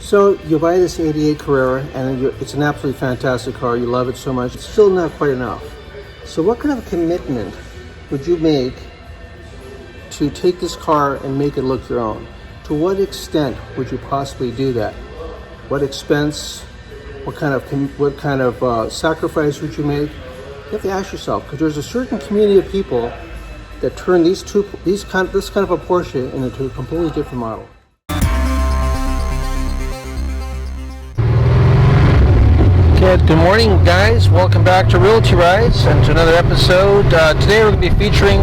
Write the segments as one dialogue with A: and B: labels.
A: So you buy this 88 Carrera and it's an absolutely fantastic car. You love it so much. It's still not quite enough. So what kind of commitment would you make to take this car and make it look your own? To what extent would you possibly do that? What expense? What kind of sacrifice would you make? You have to ask yourself, because there's a certain community of people that turn this kind of a Porsche into a completely different model. Okay, good morning, guys. Welcome back to Realty Rides and to another episode. Today we're going to be featuring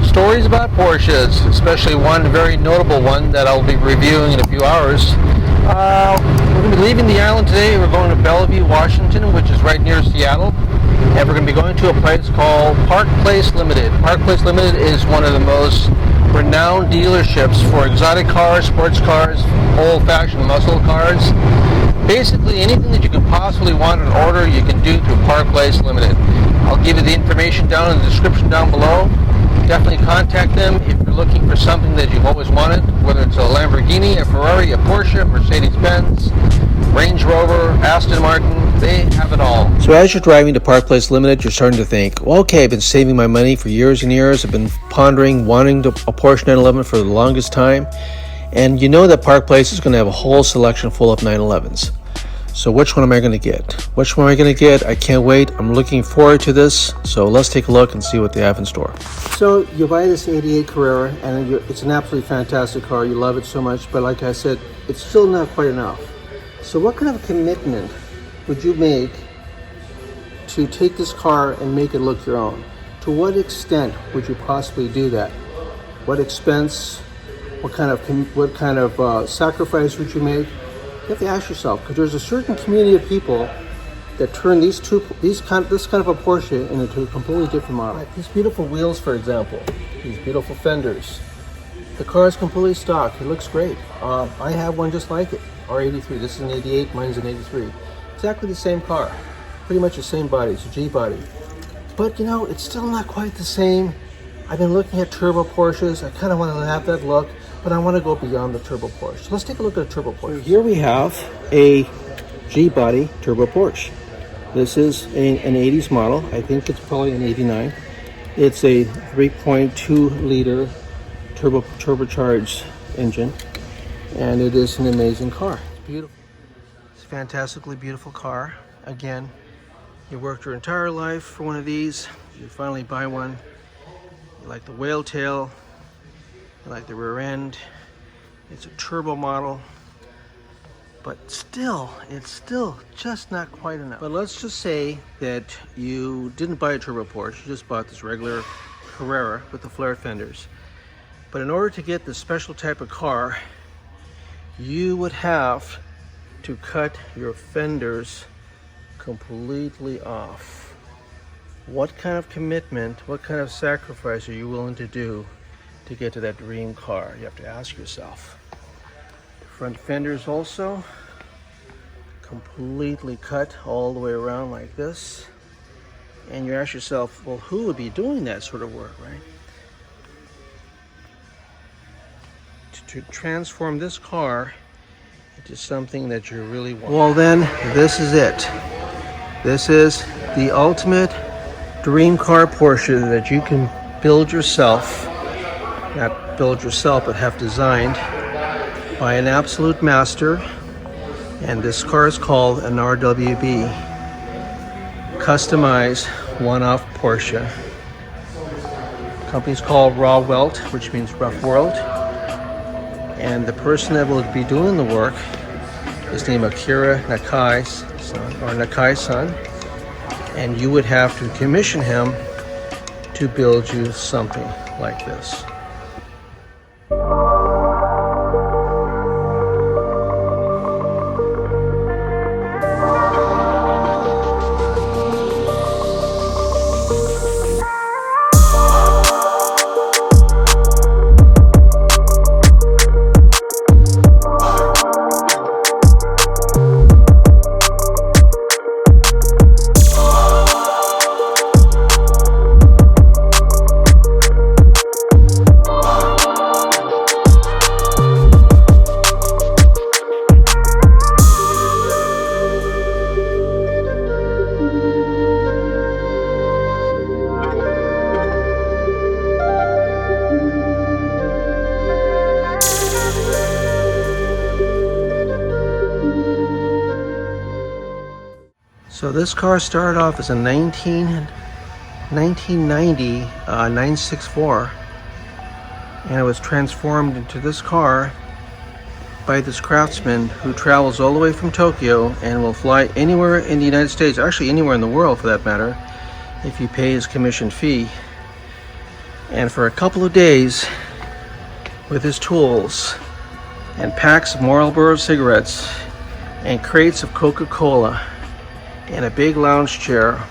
A: stories about Porsches, especially one very notable one that I'll be reviewing in a few hours. We're going to be leaving the island today. We're going to Bellevue, Washington, which is right near Seattle. And we're going to be going to a place called Park Place Limited. Park Place Limited is one of the most renowned dealerships for exotic cars, sports cars, old-fashioned muscle cars. Basically, anything that you can possibly want in order, you can do through Park Place Limited. I'll give you the information down in the description down below. Definitely contact them if you're looking for something that you've always wanted, whether it's a Lamborghini, a Ferrari, a Porsche, a Mercedes-Benz, Range Rover, Aston Martin. They have it all. So as you're driving to Park Place Limited, you're starting to think, well, okay, I've been saving my money for years and years. I've been pondering wanting a Porsche 911 for the longest time. And you know that Park Place is going to have a whole selection full of 911s. So which one am I going to get? Which one am I going to get? I can't wait. I'm looking forward to this. So let's take a look and see what they have in store. So you buy this 88 Carrera and it's an absolutely fantastic car. You love it so much. But like I said, it's still not quite enough. So what kind of commitment would you make to take this car and make it look your own? To what extent would you possibly do that? What expense? What kind of sacrifice would you make? You have to ask yourself, because there's a certain community of people that turn this kind of a Porsche into a completely different model. Like these beautiful wheels, for example, these beautiful fenders. The car is completely stock. It looks great. I have one just like it, R83. This is an 88, mine's an 83. Exactly the same car, pretty much the same body. It's a G body, but you know, it's still not quite the same. I've been looking at turbo Porsches. I kind of want to have that look, but I want to go beyond the turbo Porsche. So let's take a look at a turbo Porsche. Here we have a G-body turbo Porsche. This is an 80s model. I think it's probably an 89. It's a 3.2 liter turbocharged engine, and it is an amazing car. It's beautiful. It's a fantastically beautiful car. Again, you worked your entire life for one of these. You finally buy one. You like the whale tail. I like the rear end. It's a turbo model, but it's still just not quite enough. But let's just say that you didn't buy a turbo Porsche, you just bought this regular Carrera with the flared fenders. But in order to get this special type of car, you would have to cut your fenders completely off. What kind of commitment, what kind of sacrifice are you willing to do to get to that dream car? You have to ask yourself. The front fenders also completely cut all the way around like this. And you ask yourself, well, who would be doing that sort of work, right? To transform this car into something that you really want. Well then, this is it. This is the ultimate dream car Porsche that you can build yourself. Not build yourself, but have designed by an absolute master. And this car is called an RWB, customized one-off Porsche. The company's called Rauh-Welt, which means rough world. And the person that will be doing the work is named Akira Nakai, Nakai's son. And you would have to commission him to build you something like this. So this car started off as a 1990 964, and it was transformed into this car by this craftsman who travels all the way from Tokyo and will fly anywhere in the United States, actually anywhere in the world for that matter, if you pay his commission fee. And for a couple of days, with his tools and packs of Marlboro cigarettes and crates of Coca-Cola and a big lounge chair,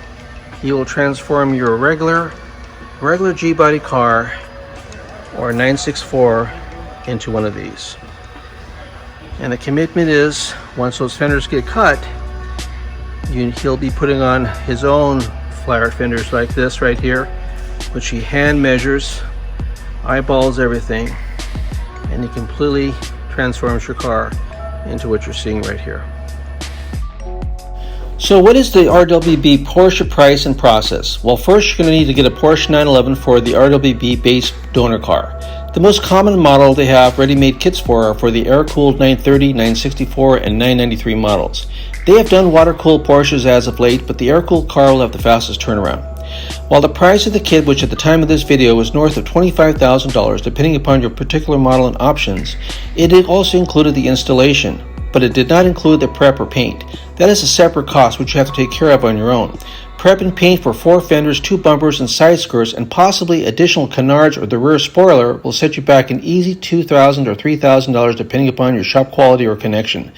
A: he will transform your regular G-body car or 964 into one of these. And the commitment is, once those fenders get cut, he'll be putting on his own flyer fenders like this right here, which he hand measures, eyeballs everything, and he completely transforms your car into what you're seeing right here. So what is the RWB Porsche price and process? Well, first you're going to need to get a Porsche 911 for the RWB base donor car. The most common model they have ready-made kits for are for the air-cooled 930, 964, and 993 models. They have done water-cooled Porsches as of late, but the air-cooled car will have the fastest turnaround. While the price of the kit, which at the time of this video was north of $25,000 depending upon your particular model and options, it also included the installation, but it did not include the prep or paint. That is a separate cost which you have to take care of on your own. Prep and paint for 4 fenders, 2 bumpers and side skirts, and possibly additional canards or the rear spoiler will set you back an easy $2,000 or $3,000 depending upon your shop quality or connection.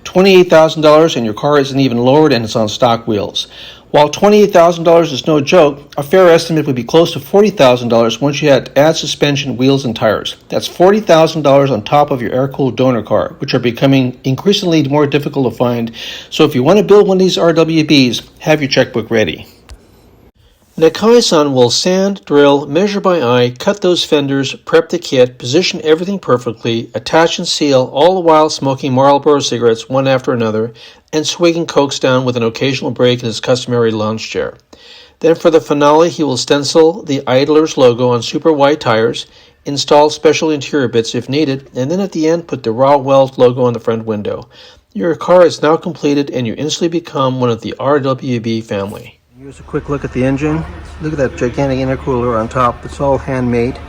A: $28,000 and your car isn't even lowered and it's on stock wheels. While $28,000 is no joke, a fair estimate would be close to $40,000 once you add suspension, wheels, and tires. That's $40,000 on top of your air-cooled donor car, which are becoming increasingly more difficult to find. So if you want to build one of these RWBs, have your checkbook ready. Nakai-san will sand, drill, measure by eye, cut those fenders, prep the kit, position everything perfectly, attach and seal, all the while smoking Marlboro cigarettes one after another, and swigging cokes down with an occasional break in his customary lounge chair. Then for the finale, he will stencil the Idler's logo on super wide tires, install special interior bits if needed, and then at the end put the Rauh-Welt logo on the front window. Your car is now completed and you instantly become one of the RWB family. Here's a quick look at the engine. Look at that gigantic intercooler on top. It's all handmade.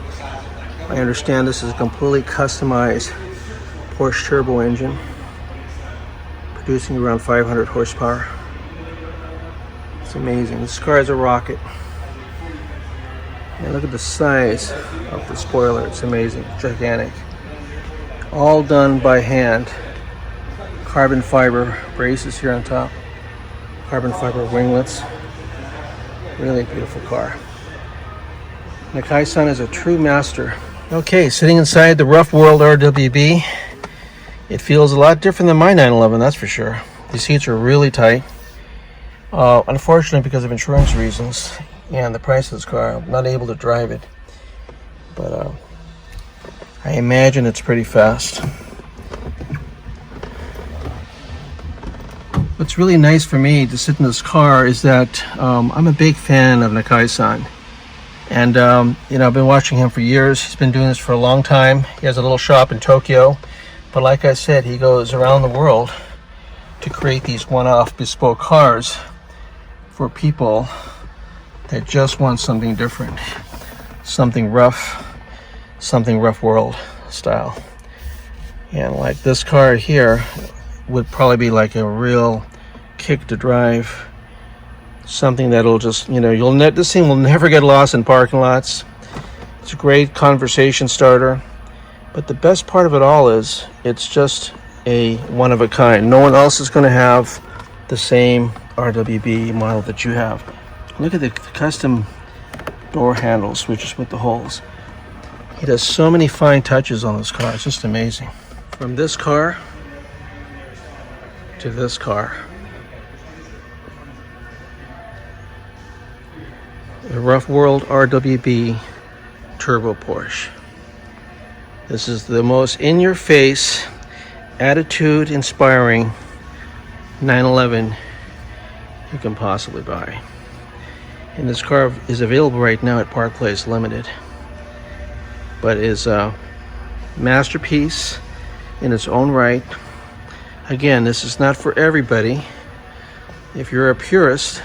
A: I understand this is a completely customized Porsche turbo engine, producing around 500 horsepower. It's amazing. This car is a rocket. And look at the size of the spoiler. It's amazing. It's gigantic. All done by hand. Carbon fiber braces here on top. Carbon fiber winglets. Really beautiful car. Nakai-san is a true master. Okay, sitting inside the Rauh-Welt RWB, it feels a lot different than my 911, that's for sure. The seats are really tight. Unfortunately, because of insurance reasons and the price of this car, I'm not able to drive it. But I imagine it's pretty fast. What's really nice for me to sit in this car is that I'm a big fan of Nakai-san. And I've been watching him for years. He's been doing this for a long time. He has a little shop in Tokyo. But like I said, he goes around the world to create these one-off bespoke cars for people that just want something different. Something rough world style. And like this car here would probably be like a real kick to drive, something that'll just, this thing will never get lost in parking lots. It's a great conversation starter, but the best part of it all is it's just a one of a kind. No one else is going to have the same RWB model that you have. Look at the custom door handle switches with the holes. He does so many fine touches on this car. It's just amazing. From this car to this car. The Rauh-Welt RWB Turbo Porsche. This is the most in-your-face, attitude-inspiring 911 you can possibly buy. And this car is available right now at Park Place Limited, but is a masterpiece in its own right. Again, this is not for everybody, If you're a purist,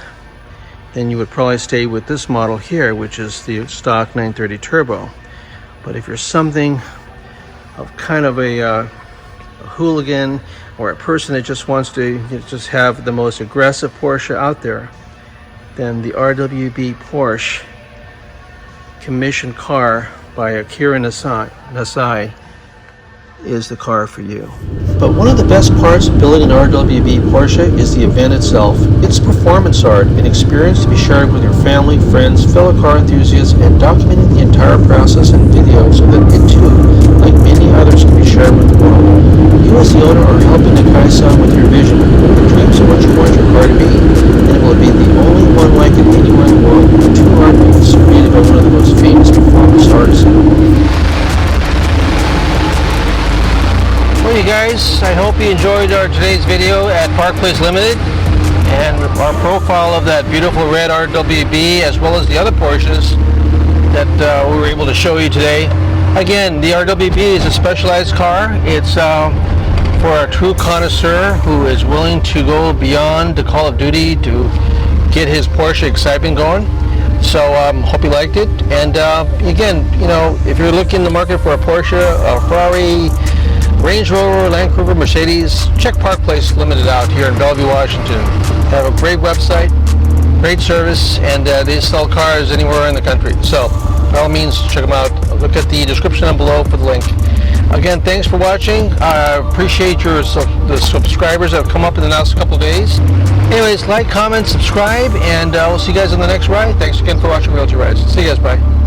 A: then you would probably stay with this model here, which is the stock 930 turbo. But if you're something of kind of a hooligan, or a person that just wants to just have the most aggressive Porsche out there, then the RWB Porsche commissioned car by Akira Nakai is the car for you. But one of the best parts of building an RWB Porsche is the event itself. It's performance art, an experience to be shared with your family, friends, fellow car enthusiasts, and documenting the entire process in video so that it too, like many others, can be shared with the world. You as the owner are helping Nakai-san with your vision, your dreams of what you want your car to be, and it will be the only one like it anywhere in the world. A true art piece created by one of the most famous performance artists. Well, you guys, I hope you enjoyed today's video at Park Place Limited and our profile of that beautiful red RWB, as well as the other Porsches that we were able to show you today. Again, the RWB is a specialized car. It's for a true connoisseur who is willing to go beyond the call of duty to get his Porsche excitement going. So hope you liked it. And again, you know, if you're looking in the market for a Porsche, a Ferrari, Range Rover, Land Rover, Mercedes, check Park Place Limited out here in Bellevue, Washington. They have a great website, great service, and they sell cars anywhere in the country. So by all means, check them out. Look at the description down below for the link. Again, thanks for watching. I appreciate the subscribers that have come up in the last couple of days. Anyways, like, comment, subscribe, and we'll see you guys on the next ride. Thanks again for watching Realty Rides. See you guys, bye.